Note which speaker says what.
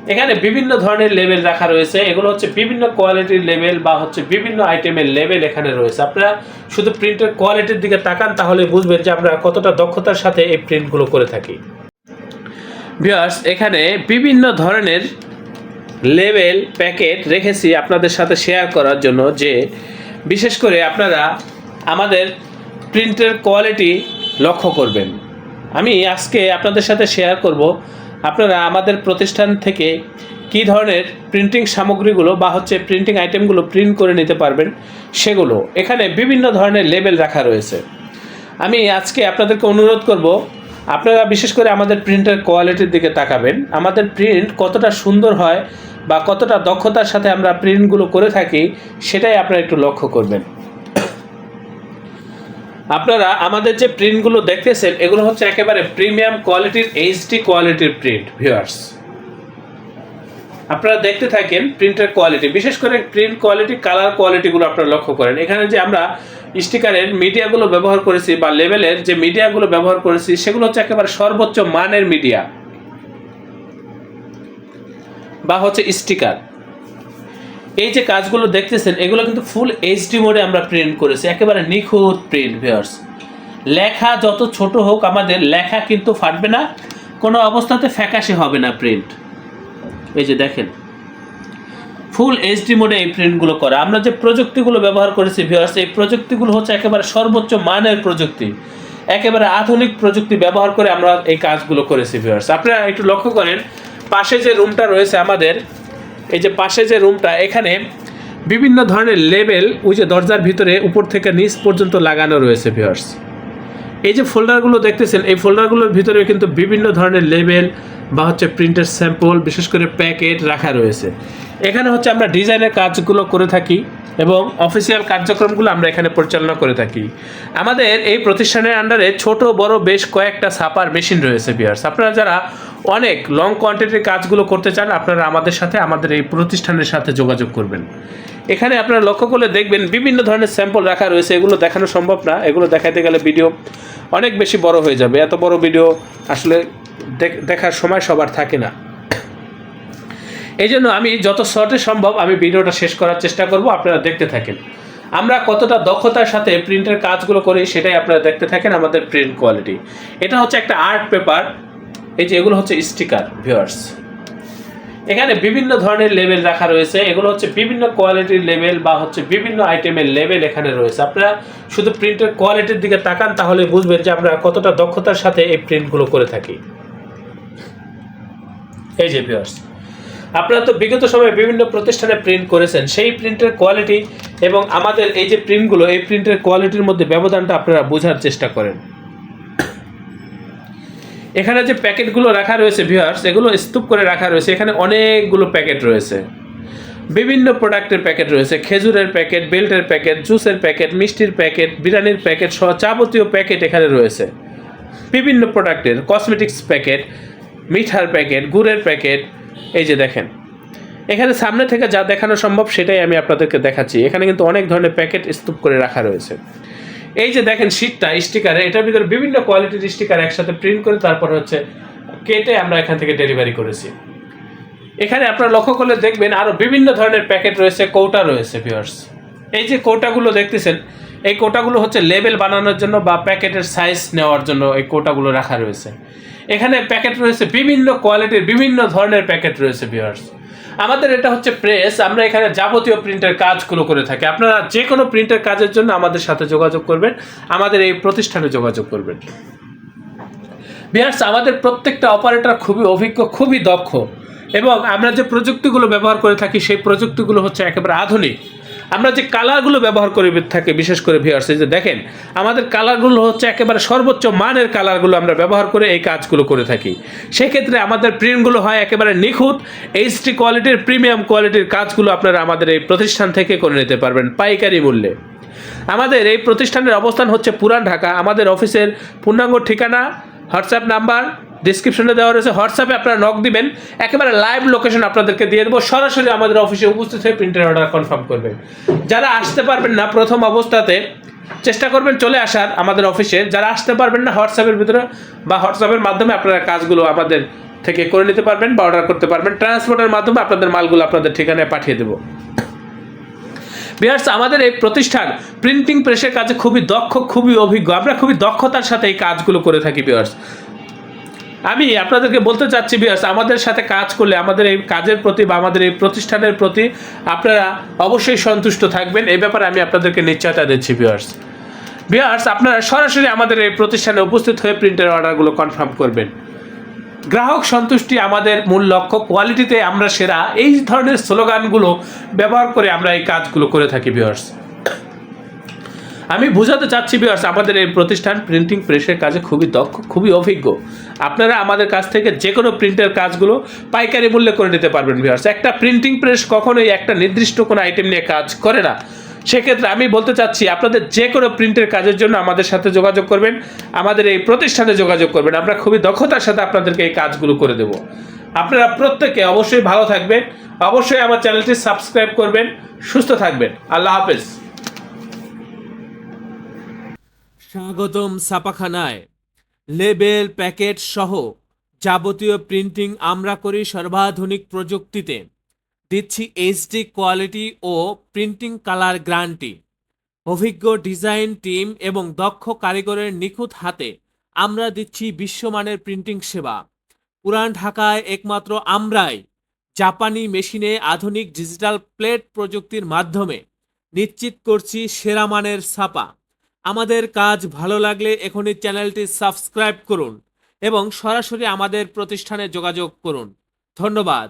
Speaker 1: এখানে বিভিন্ন ধরনের লেভেল রাখা রয়েছে। এগুলো হচ্ছে বিভিন্ন কোয়ালিটির লেভেল বা হচ্ছে বিভিন্ন আইটেমের লেভেল এখানে রয়েছে। আপনারা শুধু প্রিন্টের কোয়ালিটির দিকে তাকান তাহলে বুঝবেন যে আমরা কতটা দক্ষতার সাথে এই প্রিন্টগুলো করে থাকি। ভিউয়ার্স, এখানে বিভিন্ন ধরনের লেভেল প্যাকেট রেখেছি আপনাদের সাথে শেয়ার করার জন্য, যে বিশেষ করে আপনারা আমাদের প্রিন্টের কোয়ালিটি লক্ষ্য করবেন। আমি আজকে আপনাদের সাথে শেয়ার করব আপনারা আমাদের প্রতিষ্ঠান থেকে কী ধরনের প্রিন্টিং সামগ্রীগুলো বা হচ্ছে প্রিন্টিং আইটেমগুলো প্রিন্ট করে নিতে পারবেন সেগুলো। এখানে বিভিন্ন ধরনের লেবেল রাখা রয়েছে। আমি আজকে আপনাদেরকে অনুরোধ করব আপনারা বিশেষ করে আমাদের প্রিন্টের কোয়ালিটির দিকে তাকাবেন। আমাদের প্রিন্ট কতটা সুন্দর হয় বা কতটা দক্ষতার সাথে আমরা প্রিন্টগুলো করে থাকি সেটাই আপনারা একটু লক্ষ্য করবেন। আপনারা আমাদের যে প্রিন্টগুলো দেখতেছেন এগুলো হচ্ছে একেবারে প্রিমিয়াম কোয়ালিটির এইচডি কোয়ালিটির প্রিন্ট। ভিউয়ার্স, আপনারা দেখতে থাকেন প্রিন্টের কোয়ালিটি, বিশেষ করে প্রিন্ট কোয়ালিটি, কালার কোয়ালিটিগুলো আপনারা লক্ষ্য করেন। এখানে যে আমরা স্টিকারের মিডিয়াগুলো ব্যবহার করেছি বা লেবেলের যে মিডিয়াগুলো ব্যবহার করেছি সেগুলো হচ্ছে একেবারে সর্বোচ্চ মানের মিডিয়া বা হচ্ছে স্টিকার। এই যে কাজগুলো দেখতেছেন এগুলো কিন্তু ফুল এইচডি মোডে আমরা প্রিন্ট করেছি, একেবারে নিখুঁত প্রিন্ট। ভিউয়ার্স, লেখা যত ছোট হোক আমাদের লেখা কিন্তু ফাটবে না, কোনো অবস্থাতে ফ্যাকাশে হবে না প্রিন্ট। এই যে দেখেন ফুল এইচডি মোডে এই প্রিন্টগুলো করা। আমরা যে প্রযুক্তিগুলো ব্যবহার করেছি ভিউয়ার্স, এই প্রযুক্তিগুলো হচ্ছে একেবারে সর্বোচ্চ মানের প্রযুক্তি, একেবারে আধুনিক প্রযুক্তি ব্যবহার করে আমরা এই কাজগুলো করেছি। ভিউয়ার্স, আপনারা একটু লক্ষ্য করেন পাশে যে রুমটা রয়েছে আমাদের, এই যে পাশে যে রুমটা, এখানে বিভিন্ন ধরনের লেবেল ওই যে দরজার ভিতরে উপর থেকে নিচ পর্যন্ত লাগানো রয়েছে। ভিউয়ার্স, এই যে ফোল্ডারগুলো দেখতেছেন এই ফোল্ডারগুলোর ভিতরে কিন্তু বিভিন্ন ধরনের লেবেল বা হচ্ছে প্রিন্টের স্যাম্পল, বিশেষ করে প্যাকেট রাখা রয়েছে। এখানে হচ্ছে আমরা ডিজাইনের কাজগুলো করে থাকি এবং অফিসিয়াল কার্যক্রমগুলো আমরা এখানে পরিচালনা করে থাকি। আমাদের এই প্রতিষ্ঠানের আন্ডারে ছোট বড় বেশ কয়েকটা ছাপার মেশিন রয়েছে। ভিউয়ার্স, আপনারা যারা অনেক লং কোয়ান্টিটির কাজগুলো করতে চান আপনারা আমাদের সাথে, আমাদের এই প্রতিষ্ঠানের সাথে যোগাযোগ করবেন। এখানে আপনারা লক্ষ্য করলে দেখবেন বিভিন্ন ধরনের স্যাম্পল রাখা রয়েছে। এগুলো দেখানো সম্ভব না, এগুলো দেখাতে গেলে ভিডিও অনেক বেশি বড় হয়ে যাবে। এত বড় ভিডিও আসলে দেখার সময় সবার থাকে না। এই জন্য আমি যত শর্টে সম্ভব আমি ভিডিওটা শেষ করার চেষ্টা করব, আপনারা দেখতে থাকেন। আমরা কতটা দক্ষতার সাথে প্রিন্টের কাজগুলো করি সেটাই আপনারা দেখতে থাকেন। আমাদের প্রিন্ট কোয়ালিটি, এটা হচ্ছে একটা আর্ট পেপার। এই যে এগুলো হচ্ছে স্টিকার। ভিউয়ার্স, এখানে বিভিন্ন ধরনের লেবেল রাখা রয়েছে। এগুলো হচ্ছে বিভিন্ন কোয়ালিটির লেবেল বা হচ্ছে বিভিন্ন আইটেমের লেবেল এখানে রয়েছে। আপনারা শুধু প্রিন্টের কোয়ালিটির দিকে তাকান তাহলে বুঝবেন যে আমরা কতটা দক্ষতার সাথে এই প্রিন্টগুলো করে থাকি। এই যে ভিউয়ার্স, আপনারা তো বিগত সময়ে বিভিন্ন প্রতিষ্ঠানে প্রিন্ট করেছেন, সেই প্রিন্টের কোয়ালিটি এবং আমাদের এই যে প্রিন্টগুলো, এই প্রিন্টের কোয়ালিটির মধ্যে ব্যবধানটা আপনারা বোঝার চেষ্টা করেন। এখানে যে প্যাকেটগুলো রাখা রয়েছে ভিউয়ার্স, এগুলো স্তূপ করে রাখা রয়েছে। এখানে অনেকগুলো প্যাকেট রয়েছে, বিভিন্ন প্রোডাক্টের প্যাকেট রয়েছে, খেজুরের প্যাকেট, বেল্টের প্যাকেট, জুসের প্যাকেট, মিষ্টির প্যাকেট, বিরিয়ানির প্যাকেট সহ যাবতীয় প্যাকেট এখানে রয়েছে। বিভিন্ন প্রোডাক্টের কসমেটিক্স প্যাকেট, মিঠার প্যাকেট, গুড়ের প্যাকেট। এই যে দেখেন এখানে সামনে থেকে যা দেখানো সম্ভব সেটাই আমি আপনাদেরকে দেখাচ্ছি। এখানে কিন্তু অনেক ধরনের প্যাকেট স্তূপ করে রাখা রয়েছে। এই যে দেখেন শীটটা স্টিকারে, এটার ভিতরে বিভিন্ন কোয়ালিটির স্টিকার একসাথে প্রিন্ট করে তারপর হচ্ছে কেটে আমরা এখান থেকে ডেলিভারি করেছি। এখানে আপনারা লক্ষ্য করলে দেখবেন আরও বিভিন্ন ধরনের প্যাকেট রয়েছে, কৌটা রয়েছে। ভিউয়ার্স, এই যে কৌটাগুলো দেখতেছেন এই কৌটাগুলো হচ্ছে লেবেল বানানোর জন্য বা প্যাকেটের সাইজ নেওয়ার জন্য এই কৌটাগুলো রাখা রয়েছে। এখানে প্যাকেট রয়েছে বিভিন্ন কোয়ালিটির, বিভিন্ন ধরনের প্যাকেট রয়েছে। ভিউয়ার্স, আমাদের এটা হচ্ছে প্রেস, আমরা এখানে যাবতীয় প্রিন্টের কাজগুলো করে থাকি। আপনারা যে কোনো প্রিন্টের কাজের জন্য আমাদের সাথে যোগাযোগ করবেন, আমাদের এই প্রতিষ্ঠানে যোগাযোগ করবেন। ভিউয়ার্স, আমাদের প্রত্যেকটা অপারেটর খুবই অভিজ্ঞ, খুবই দক্ষ এবং আমরা যে প্রযুক্তিগুলো ব্যবহার করে থাকি সেই প্রযুক্তিগুলো হচ্ছে একেবারে আধুনিক। আমরা যে কালারগুলো ব্যবহার করে থাকি বিশেষ করে ভিউয়ার্স, এই যে দেখেন আমাদের কালারগুলো হচ্ছে একেবারে সর্বোচ্চ মানের কালারগুলো আমরা ব্যবহার করে এই কাজগুলো করে থাকি। সেক্ষেত্রে আমাদের প্রিন্টগুলো হয় একেবারে নিখুঁত এইচডি কোয়ালিটির, প্রিমিয়াম কোয়ালিটির কাজগুলো আপনারা আমাদের এই প্রতিষ্ঠান থেকে করে নিতে পারবেন পাইকারি মূল্যে। আমাদের এই প্রতিষ্ঠানের অবস্থান হচ্ছে পুরান ঢাকা। আমাদের অফিসের পূর্ণাঙ্গ ঠিকানা, হোয়াটসঅ্যাপ নাম্বার ডিসক্রিপশনে দেওয়া রয়েছে। হোয়াটসঅ্যাপে আপনারা নক দিবেন, একেবারে লাইভ লোকেশন আপনাদেরকে দিয়ে দেবো। সরাসরি আমাদের অফিসে উপস্থিত হয়ে প্রিন্টের অর্ডার কনফার্ম করবেন। যারা আসতে পারবেন না প্রথম অবস্থাতে চেষ্টা করবেন চলে আসার আমাদের অফিসে। যারা আসতে পারবেন না হোয়াটসঅ্যাপের ভিতরে বা হোয়াটসঅ্যাপের মাধ্যমে আপনারা কাজগুলো আমাদের থেকে করে নিতে পারবেন বা অর্ডার করতে পারবেন। ট্রান্সপোর্টের মাধ্যমে আপনাদের মালগুলো আপনাদের ঠিকানায় পাঠিয়ে দেবো। ভিউয়ার্স, আমাদের এই প্রতিষ্ঠান প্রিন্টিং প্রেসের কাজে খুবই দক্ষ, খুবই অভিজ্ঞ। আমরা খুবই দক্ষতার সাথে এই কাজগুলো করে থাকি। ভিউয়ার্স, আমি আপনাদেরকে বলতে চাচ্ছি ভিউয়ার্স, আমাদের সাথে কাজ করলে আমাদের এই কাজের প্রতি বা আমাদের এই প্রতিষ্ঠানের প্রতি আপনারা অবশ্যই সন্তুষ্ট থাকবেন, এই ব্যাপারে আমি আপনাদেরকে নিশ্চয়তা দিচ্ছি। ভিউয়ার্স, আপনারা সরাসরি আমাদের এই প্রতিষ্ঠানে উপস্থিত হয়ে প্রিন্টের অর্ডারগুলো কনফার্ম করবেন। গ্রাহক সন্তুষ্টি আমাদের মূল লক্ষ্য, কোয়ালিটিতে আমরা সেরা, এই ধরনের স্লোগানগুলো ব্যবহার করে আমরা এই কাজগুলো করে থাকি। ভিউয়ার্স, আমি বোঝাতে চাচ্ছি ভিউয়ার্স, আমাদের এই প্রতিষ্ঠান প্রিন্টিং প্রেসের কাজে খুবই দক্ষ, খুবই অভিজ্ঞ। আপনারা আমাদের কাছ থেকে যে কোনো প্রিন্টের কাজগুলো পাইকারি মূল্যে করে নিতে পারবেন। ভিউয়ার্স, একটা প্রিন্টিং প্রেস কখনোই একটা নির্দিষ্ট কোনো আইটেম নিয়ে কাজ করে না। সেক্ষেত্রে আমি বলতে চাচ্ছি, আপনাদের যে কোনো প্রিন্টের কাজের জন্য আমাদের সাথে যোগাযোগ করবেন, আমাদের এই প্রতিষ্ঠানে যোগাযোগ করবেন। আমরা খুবই দক্ষতার সাথে আপনাদেরকে এই কাজগুলো করে দেব। আপনারা প্রত্যেকে অবশ্যই ভালো থাকবেন, অবশ্যই আমার চ্যানেলটি সাবস্ক্রাইব করবেন, সুস্থ থাকবেন। আল্লাহ হাফেজ। স্বাগতম ছাপাখানায়। লেবেল, প্যাকেট সহ যাবতীয় প্রিন্টিং আমরা করি সর্বাধুনিক প্রযুক্তিতে। দিচ্ছি এইচডি কোয়ালিটি ও প্রিন্টিং কালার গ্যারান্টি। অভিজ্ঞ ডিজাইন টিম এবং দক্ষ কারিগরের নিখুঁত হাতে আমরা দিচ্ছি বিশ্বমানের প্রিন্টিং সেবা। পুরান ঢাকায় একমাত্র আমরাই জাপানি মেশিনে আধুনিক ডিজিটাল প্লেট প্রযুক্তির মাধ্যমে নিশ্চিত করছি সেরা মানের ছাপা। আমাদের কাজ ভালো লাগলে এখনই চ্যানেলটি সাবস্ক্রাইব করুন এবং সরাসরি আমাদের প্রতিষ্ঠানে যোগাযোগ করুন। ধন্যবাদ।